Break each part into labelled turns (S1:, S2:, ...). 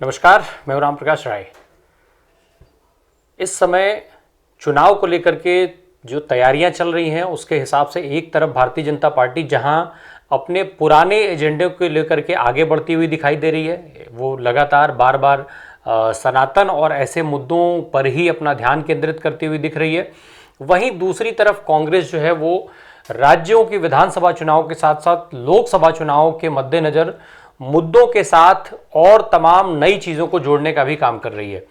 S1: नमस्कार, मैं हूं राम प्रकाश राय। इस समय चुनाव को लेकर के जो तैयारियां चल रही हैं उसके हिसाब से एक तरफ भारतीय जनता पार्टी जहां अपने पुराने एजेंडे को लेकर के आगे बढ़ती हुई दिखाई दे रही है, वो लगातार बार बार सनातन और ऐसे मुद्दों पर ही अपना ध्यान केंद्रित करती हुई दिख रही है। वहीं दूसरी तरफ कांग्रेस जो है वो राज्यों की विधानसभा चुनाव के साथ साथ लोकसभा चुनाव के मद्देनजर मुद्दों के साथ और तमाम नई चीज़ों को जोड़ने का भी काम कर रही है।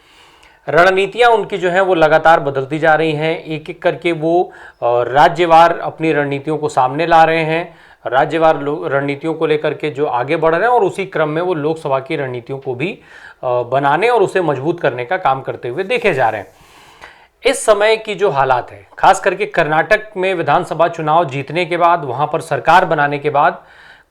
S1: रणनीतियां उनकी जो है वो लगातार बदलती जा रही हैं। एक एक करके वो राज्यवार अपनी रणनीतियों को सामने ला रहे हैं, राज्यवार रणनीतियों को लेकर के जो आगे बढ़ रहे हैं और उसी क्रम में वो लोकसभा की रणनीतियों को भी बनाने और उसे मजबूत करने का काम करते हुए देखे जा रहे हैं। इस समय की जो हालात है, खास करके कर्नाटक में विधानसभा चुनाव जीतने के बाद, वहां पर सरकार बनाने के बाद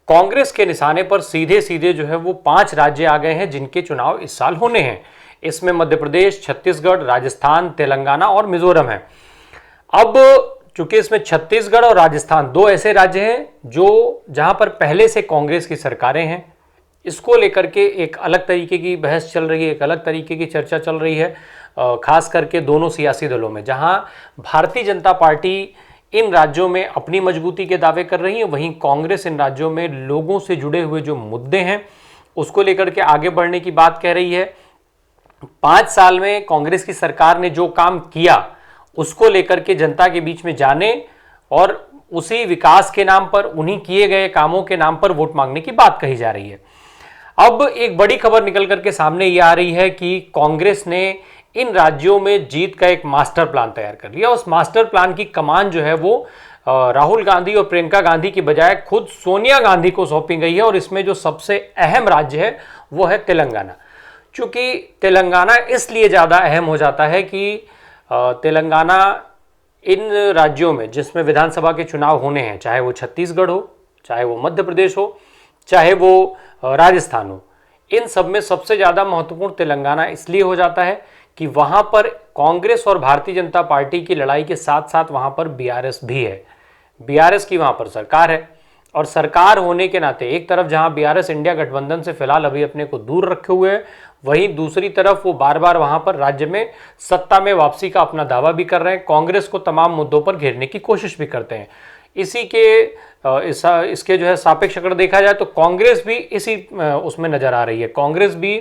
S1: कांग्रेस के निशाने पर सीधे सीधे जो है वो 5 राज्य आ गए हैं जिनके चुनाव इस साल होने हैं। इसमें मध्य प्रदेश, छत्तीसगढ़, राजस्थान, तेलंगाना और मिजोरम है। अब चूंकि इसमें छत्तीसगढ़ और राजस्थान दो ऐसे राज्य हैं जो जहां पर पहले से कांग्रेस की सरकारें हैं, इसको लेकर के एक अलग तरीके की बहस चल रही है, एक अलग तरीके की चर्चा चल रही है, खास करके दोनों सियासी दलों में। जहां भारतीय जनता पार्टी इन राज्यों में अपनी मजबूती के दावे कर रही है, वहीं कांग्रेस इन राज्यों में लोगों से जुड़े हुए जो मुद्दे हैं उसको लेकर के आगे बढ़ने की बात कह रही है। 5 साल में कांग्रेस की सरकार ने जो काम किया उसको लेकर के जनता के बीच में जाने और उसी विकास के नाम पर, उन्हीं किए गए कामों के नाम पर वोट मांगने की बात कही जा रही है। अब एक बड़ी खबर निकल करके सामने ये आ रही है कि कांग्रेस ने इन राज्यों में जीत का एक मास्टर प्लान तैयार कर लिया। उस मास्टर प्लान की कमान जो है वो राहुल गांधी और प्रियंका गांधी की बजाय खुद सोनिया गांधी को सौंपी गई है। और इसमें जो सबसे अहम राज्य है वो है तेलंगाना। चूंकि तेलंगाना इसलिए ज़्यादा अहम हो जाता है कि तेलंगाना इन राज्यों में जिसमें विधानसभा के चुनाव होने हैं, चाहे वो छत्तीसगढ़ हो, चाहे वो मध्य प्रदेश हो, चाहे वो राजस्थान हो, इन सब में सबसे ज़्यादा महत्वपूर्ण तेलंगाना इसलिए हो जाता है कि वहाँ पर कांग्रेस और भारतीय जनता पार्टी की लड़ाई के साथ साथ वहाँ पर बीआरएस भी है। बीआरएस की वहाँ पर सरकार है और सरकार होने के नाते एक तरफ जहाँ बीआरएस इंडिया गठबंधन से फिलहाल अभी अपने को दूर रखे हुए है, वहीं दूसरी तरफ वो बार बार वहाँ पर राज्य में सत्ता में वापसी का अपना दावा भी कर रहे हैं, कांग्रेस को तमाम मुद्दों पर घेरने की कोशिश भी करते हैं। इसी के इसके जो है सापेक्ष अगर देखा जाए तो कांग्रेस भी इसी उसमें नजर आ रही है। कांग्रेस भी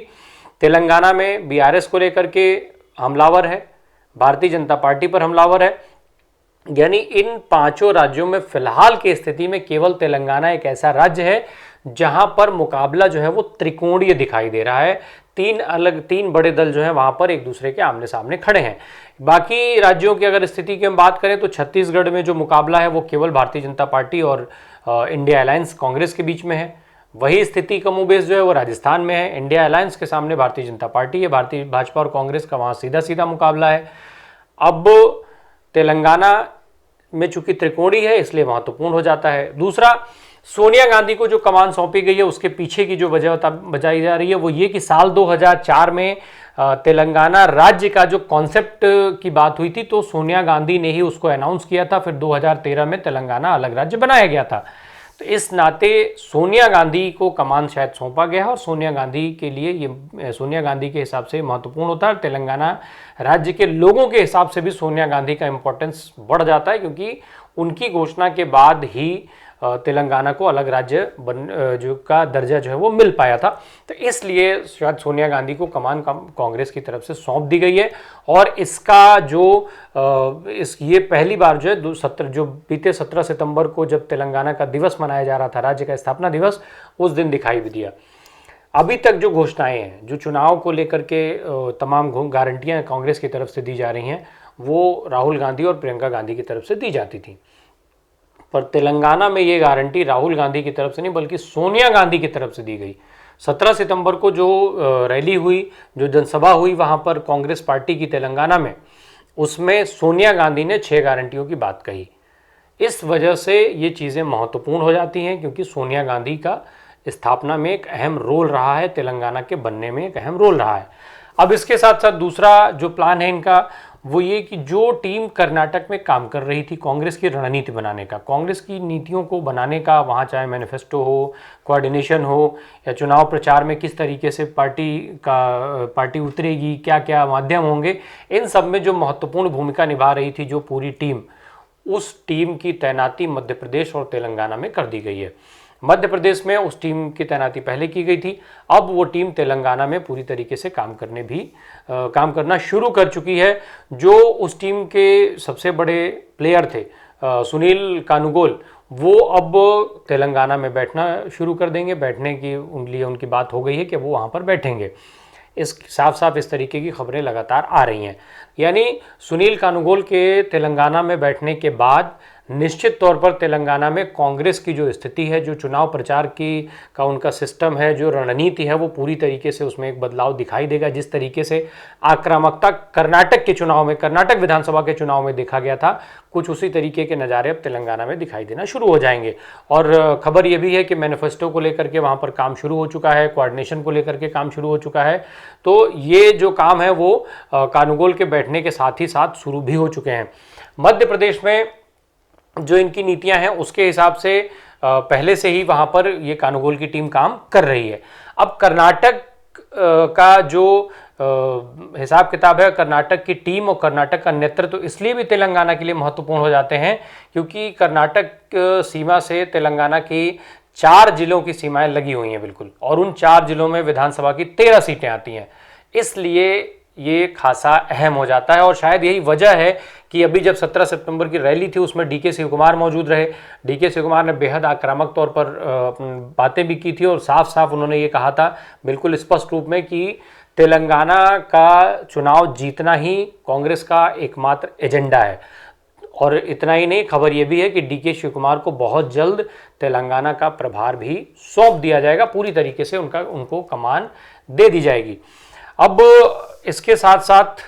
S1: तेलंगाना में बीआरएस को लेकर के हमलावर है, भारतीय जनता पार्टी पर हमलावर है। यानी इन 5 राज्यों में फिलहाल की स्थिति में केवल तेलंगाना एक ऐसा राज्य है जहां पर मुकाबला जो है वो त्रिकोणीय दिखाई दे रहा है। 3 बड़े दल जो है वहां पर एक दूसरे के आमने सामने खड़े हैं। बाकी राज्यों की अगर स्थिति की हम बात करें तो छत्तीसगढ़ में जो मुकाबला है वो केवल भारतीय जनता पार्टी और इंडिया अलायंस कांग्रेस के बीच में है। वही स्थिति कमोबेश जो है वो राजस्थान में है। इंडिया अलायंस के सामने भारतीय जनता पार्टी है, भारतीय भाजपा और कांग्रेस का वहाँ सीधा सीधा मुकाबला है। अब तेलंगाना में चूंकि त्रिकोणीय है इसलिए महत्वपूर्ण हो जाता है। दूसरा, सोनिया गांधी को जो कमान सौंपी गई है उसके पीछे की जो वजह बताई जा रही है वो ये कि साल 2004 में तेलंगाना राज्य का जो कॉन्सेप्ट की बात हुई थी तो सोनिया गांधी ने ही उसको अनाउंस किया था। फिर 2013 में तेलंगाना अलग राज्य बनाया गया था। तो इस नाते सोनिया गांधी को कमान शायद सौंपा गया है और सोनिया गांधी के लिए ये सोनिया गांधी के हिसाब से महत्वपूर्ण होता है। तेलंगाना राज्य के लोगों के हिसाब से भी सोनिया गांधी का इम्पोर्टेंस बढ़ जाता है क्योंकि उनकी घोषणा के बाद ही तेलंगाना को अलग राज्य जो का दर्जा जो है वो मिल पाया था। तो इसलिए शायद सोनिया गांधी को कमान कांग्रेस की तरफ से सौंप दी गई है। और इसका जो ये पहली बार जो है जो बीते 17 सितंबर को जब तेलंगाना का दिवस मनाया जा रहा था, राज्य का स्थापना दिवस, उस दिन दिखाई भी दिया। अभी तक जो घोषणाएं हैं, जो चुनाव को लेकर के तमाम गारंटियां कांग्रेस की तरफ से दी जा रही हैं वो राहुल गांधी और प्रियंका गांधी की तरफ से दी जाती थी। पर तेलंगाना में ये गारंटी राहुल गांधी की तरफ से नहीं बल्कि सोनिया गांधी की तरफ से दी गई। 17 सितंबर को जो रैली हुई, जो जनसभा हुई वहाँ पर कांग्रेस पार्टी की तेलंगाना में, उसमें सोनिया गांधी ने 6 गारंटियों की बात कही। इस वजह से ये चीज़ें महत्वपूर्ण हो जाती हैं क्योंकि सोनिया गांधी का स्थापना में एक अहम रोल रहा है, तेलंगाना के बनने में एक अहम रोल रहा है। अब इसके साथ साथ दूसरा जो प्लान है इनका वो ये कि जो टीम कर्नाटक में काम कर रही थी कांग्रेस की रणनीति बनाने का, कांग्रेस की नीतियों को बनाने का, वहाँ चाहे मैनिफेस्टो हो, कोऑर्डिनेशन हो, या चुनाव प्रचार में किस तरीके से पार्टी उतरेगी, क्या क्या माध्यम होंगे, इन सब में जो महत्वपूर्ण भूमिका निभा रही थी जो पूरी टीम, उस टीम की तैनाती मध्य प्रदेश और तेलंगाना में कर दी गई है। मध्य प्रदेश में उस टीम की तैनाती पहले की गई थी, अब वो टीम तेलंगाना में पूरी तरीके से काम करना शुरू कर चुकी है। जो उस टीम के सबसे बड़े प्लेयर थे सुनील कानुगोल, वो अब तेलंगाना में बैठना शुरू कर देंगे। बैठने की लिए उनकी बात हो गई है कि वो वहाँ पर बैठेंगे। इस साफ इस तरीके की खबरें लगातार आ रही हैं। यानी सुनील कानुगोल के तेलंगाना में बैठने के बाद निश्चित तौर पर तेलंगाना में कांग्रेस की जो स्थिति है, जो चुनाव प्रचार का उनका सिस्टम है, जो रणनीति है, वो पूरी तरीके से उसमें एक बदलाव दिखाई देगा। जिस तरीके से आक्रामकता कर्नाटक विधानसभा के चुनाव में देखा गया था, कुछ उसी तरीके के नज़ारे अब तेलंगाना में दिखाई देना शुरू हो जाएंगे। और खबर ये भी है कि मैनिफेस्टो को लेकर के वहाँ पर काम शुरू हो चुका है, कोऑर्डिनेशन को लेकर के काम शुरू हो चुका है। तो ये जो काम है वो कानुगोल के बैठने के साथ ही साथ शुरू भी हो चुके हैं। मध्य प्रदेश में जो इनकी नीतियां हैं उसके हिसाब से पहले से ही वहां पर ये कानुगोल की टीम काम कर रही है। अब कर्नाटक का जो हिसाब किताब है, कर्नाटक की टीम और कर्नाटक का नेतृत्व इसलिए भी तेलंगाना के लिए महत्वपूर्ण हो जाते हैं क्योंकि कर्नाटक सीमा से तेलंगाना की 4 जिलों की सीमाएं लगी हुई हैं बिल्कुल, और उन 4 जिलों में विधानसभा की 13 सीटें आती हैं। इसलिए ये खासा अहम हो जाता है और शायद यही वजह है कि अभी जब 17 सितंबर की रैली थी उसमें डीके शिव कुमार मौजूद रहे। डीके शिव कुमार ने बेहद आक्रामक तौर पर बातें भी की थी और साफ उन्होंने ये कहा था बिल्कुल स्पष्ट रूप में कि तेलंगाना का चुनाव जीतना ही कांग्रेस का एकमात्र एजेंडा है। और इतना ही नहीं, खबर यह भी है कि डीके शिव कुमार को बहुत जल्द तेलंगाना का प्रभार भी सौंप दिया जाएगा, पूरी तरीके से उनको कमान दे दी जाएगी। अब इसके साथ साथ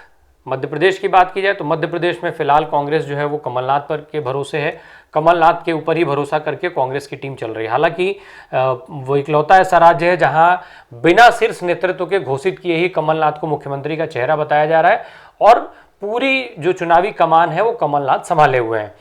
S1: मध्य प्रदेश की बात की जाए तो मध्य प्रदेश में फिलहाल कांग्रेस जो है वो कमलनाथ पर के भरोसे है, कमलनाथ के ऊपर ही भरोसा करके कांग्रेस की टीम चल रही है। हालांकि वो इकलौता ऐसा राज्य है जहां बिना शीर्ष नेतृत्व के घोषित किए ही कमलनाथ को मुख्यमंत्री का चेहरा बताया जा रहा है और पूरी जो चुनावी कमान है वो कमलनाथ संभाले हुए हैं।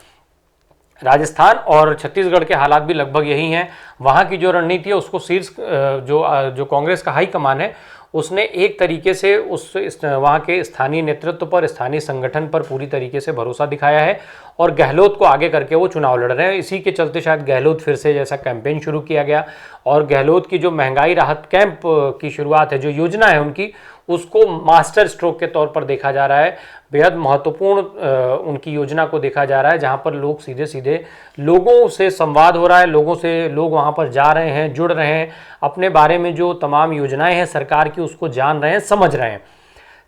S1: राजस्थान और छत्तीसगढ़ के हालात भी लगभग यही हैं। वहाँ की जो रणनीति है उसको शीर्ष जो कांग्रेस का हाई कमान है उसने एक तरीके से वहाँ के स्थानीय नेतृत्व पर, स्थानीय संगठन पर पूरी तरीके से भरोसा दिखाया है और गहलोत को आगे करके वो चुनाव लड़ रहे हैं। इसी के चलते शायद गहलोत फिर से जैसा कैंपेन शुरू किया गया और गहलोत की जो महंगाई राहत कैंप की शुरुआत है, जो योजना है उनकी, उसको मास्टर स्ट्रोक के तौर पर देखा जा रहा है। बेहद महत्वपूर्ण उनकी योजना को देखा जा रहा है जहां पर लोग सीधे लोगों से संवाद हो रहा है, लोग वहां पर जा रहे हैं, जुड़ रहे हैं, अपने बारे में जो तमाम योजनाएं हैं सरकार की उसको जान रहे हैं, समझ रहे हैं।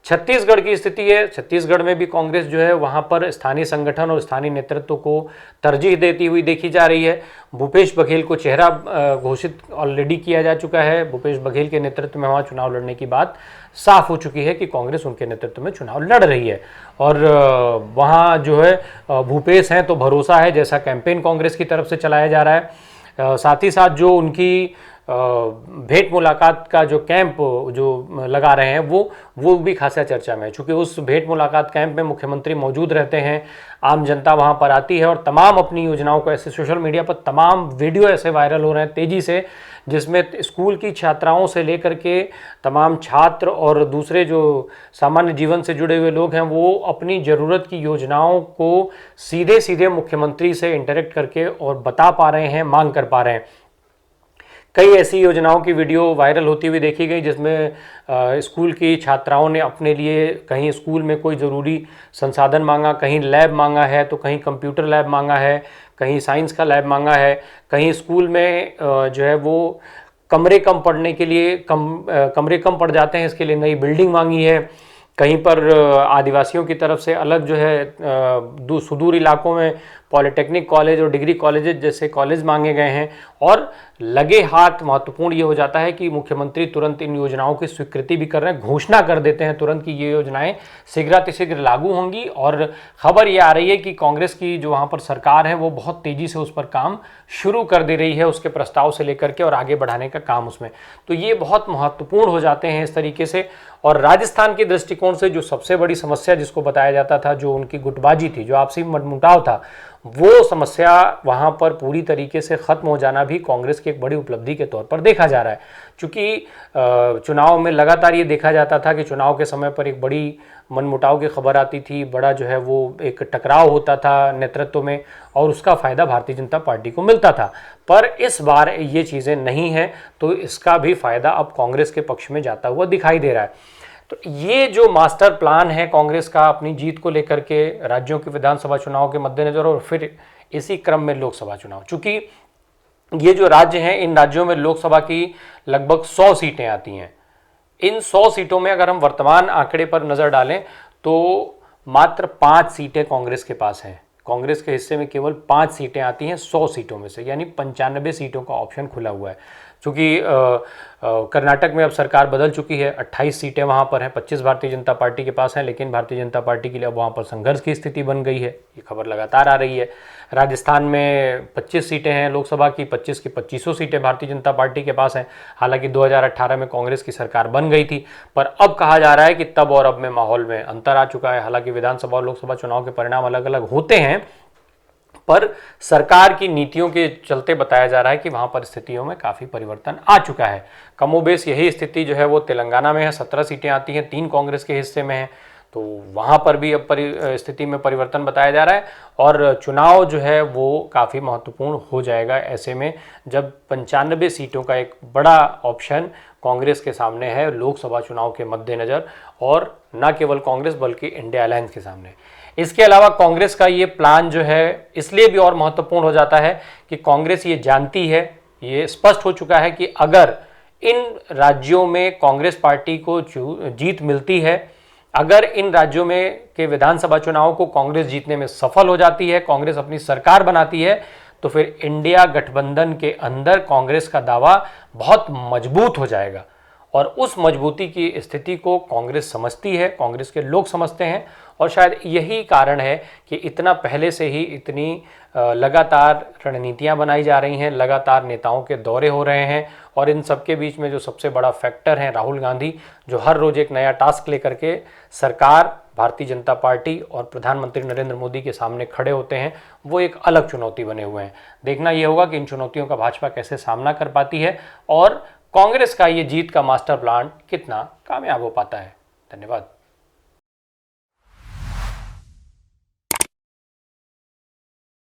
S1: छत्तीसगढ़ की स्थिति है, छत्तीसगढ़ में भी कांग्रेस जो है वहाँ पर स्थानीय संगठन और स्थानीय नेतृत्व को तरजीह देती हुई देखी जा रही है। भूपेश बघेल को चेहरा घोषित ऑलरेडी किया जा चुका है। भूपेश बघेल के नेतृत्व में वहाँ चुनाव लड़ने की बात साफ हो चुकी है कि कांग्रेस उनके नेतृत्व में चुनाव लड़ रही है और वहाँ जो है भूपेश हैं तो भरोसा है जैसा कैंपेन कांग्रेस की तरफ से चलाया जा रहा है। साथ ही साथ जो उनकी भेंट मुलाकात का जो कैंप जो लगा रहे हैं वो भी खासा चर्चा में है, चूँकि उस भेंट मुलाकात कैंप में मुख्यमंत्री मौजूद रहते हैं, आम जनता वहां पर आती है और तमाम अपनी योजनाओं को ऐसे सोशल मीडिया पर तमाम वीडियो ऐसे वायरल हो रहे हैं तेज़ी से, जिसमें स्कूल की छात्राओं से लेकर के तमाम छात्र और दूसरे जो सामान्य जीवन से जुड़े हुए लोग हैं वो अपनी ज़रूरत की योजनाओं को सीधे मुख्यमंत्री से इंटरेक्ट करके और बता पा रहे हैं, मांग कर पा रहे हैं। कई ऐसी योजनाओं की वीडियो वायरल होती हुई देखी गई जिसमें स्कूल की छात्राओं ने अपने लिए कहीं स्कूल में कोई ज़रूरी संसाधन मांगा, कहीं लैब मांगा है तो कहीं कंप्यूटर लैब मांगा है, कहीं साइंस का लैब मांगा है, कहीं स्कूल में जो है वो कमरे कम पड़ने के लिए कमरे कम पड़ जाते हैं, इसके लिए नई बिल्डिंग मांगी है, कहीं पर आदिवासियों की तरफ से अलग जो है सुदूर इलाकों में पॉलिटेक्निक कॉलेज और डिग्री कॉलेज जैसे कॉलेज मांगे गए हैं। और लगे हाथ महत्वपूर्ण ये हो जाता है कि मुख्यमंत्री तुरंत इन योजनाओं की स्वीकृति भी कर रहे हैं, घोषणा कर देते हैं तुरंत कि ये योजनाएं शीघ्रातिशीघ्र लागू होंगी। और खबर ये आ रही है कि कांग्रेस की जो वहाँ पर सरकार है वो बहुत तेज़ी से उस पर काम शुरू कर दे रही है, उसके प्रस्ताव से लेकर के और आगे बढ़ाने का काम उसमें। तो ये बहुत महत्वपूर्ण हो जाते हैं इस तरीके से। और राजस्थान के दृष्टिकोण से जो सबसे बड़ी समस्या जिसको बताया जाता था, जो उनकी गुटबाजी थी, जो आपसी मनमुटाव था, वो समस्या वहाँ पर पूरी तरीके से ख़त्म हो जाना भी कांग्रेस की एक बड़ी उपलब्धि के तौर पर देखा जा रहा है। क्योंकि चुनाव में लगातार ये देखा जाता था कि चुनाव के समय पर एक बड़ी मनमुटाव की खबर आती थी, बड़ा जो है वो एक टकराव होता था नेतृत्व में, और उसका फ़ायदा भारतीय जनता पार्टी को मिलता था। पर इस बार ये चीज़ें नहीं हैं, तो इसका भी फ़ायदा अब कांग्रेस के पक्ष में जाता हुआ दिखाई दे रहा है। तो ये जो मास्टर प्लान है कांग्रेस का अपनी जीत को लेकर के राज्यों के विधानसभा चुनाव के मद्देनजर, और फिर इसी क्रम में लोकसभा चुनाव, चूंकि ये जो राज्य हैं इन राज्यों में लोकसभा की लगभग 100 सीटें आती हैं। इन 100 सीटों में अगर हम वर्तमान आंकड़े पर नज़र डालें तो मात्र 5 सीटें कांग्रेस के पास हैं। कांग्रेस के हिस्से में केवल 5 सीटें आती हैं 100 सीटों में से, यानी 95 सीटों का ऑप्शन खुला हुआ है। चूँकि कर्नाटक में अब सरकार बदल चुकी है, 28 सीटें वहाँ पर हैं, 25 भारतीय जनता पार्टी के पास हैं, लेकिन भारतीय जनता पार्टी के लिए अब वहाँ पर संघर्ष की स्थिति बन गई है, ये खबर लगातार आ रही है। राजस्थान में 25 सीटें हैं लोकसभा की, 25 की 2500 सीटें भारतीय जनता पार्टी के पास हैं। हालांकि 2018 में कांग्रेस की सरकार बन गई थी, पर अब कहा जा रहा है कि तब और अब में माहौल में अंतर आ चुका है। हालांकि विधानसभा और लोकसभा चुनाव के परिणाम अलग अलग होते हैं, पर सरकार की नीतियों के चलते बताया जा रहा है कि वहाँ पर स्थितियों में काफ़ी परिवर्तन आ चुका है। कमोबेश यही स्थिति जो है वो तेलंगाना में है, 17 सीटें आती हैं, 3 कांग्रेस के हिस्से में हैं, तो वहाँ पर भी अब स्थिति में परिवर्तन बताया जा रहा है। और चुनाव जो है वो काफ़ी महत्वपूर्ण हो जाएगा ऐसे में, जब 95 सीटों का एक बड़ा ऑप्शन कांग्रेस के सामने है लोकसभा चुनाव के मद्देनज़र, और न केवल कांग्रेस बल्कि इंडिया अलायंस के सामने। इसके अलावा कांग्रेस का ये प्लान जो है इसलिए भी और महत्वपूर्ण हो जाता है कि कांग्रेस ये जानती है, ये स्पष्ट हो चुका है कि अगर इन राज्यों में कांग्रेस पार्टी को जीत मिलती है, अगर इन राज्यों में के विधानसभा चुनाव को कांग्रेस जीतने में सफल हो जाती है, कांग्रेस अपनी सरकार बनाती है, तो फिर इंडिया गठबंधन के अंदर कांग्रेस का दावा बहुत मजबूत हो जाएगा। और उस मजबूती की स्थिति को कांग्रेस समझती है, कांग्रेस के लोग समझते हैं, और शायद यही कारण है कि इतना पहले से ही इतनी लगातार रणनीतियां बनाई जा रही हैं, लगातार नेताओं के दौरे हो रहे हैं, और इन सब के बीच में जो सबसे बड़ा फैक्टर है राहुल गांधी, जो हर रोज़ एक नया टास्क लेकर के सरकार, भारतीय जनता पार्टी और प्रधानमंत्री नरेंद्र मोदी के सामने खड़े होते हैं, वो एक अलग चुनौती बने हुए हैं। देखना ये होगा कि इन चुनौतियों का भाजपा कैसे सामना कर पाती है, और कांग्रेस का ये जीत का मास्टर प्लान कितना कामयाब हो पाता है। धन्यवाद।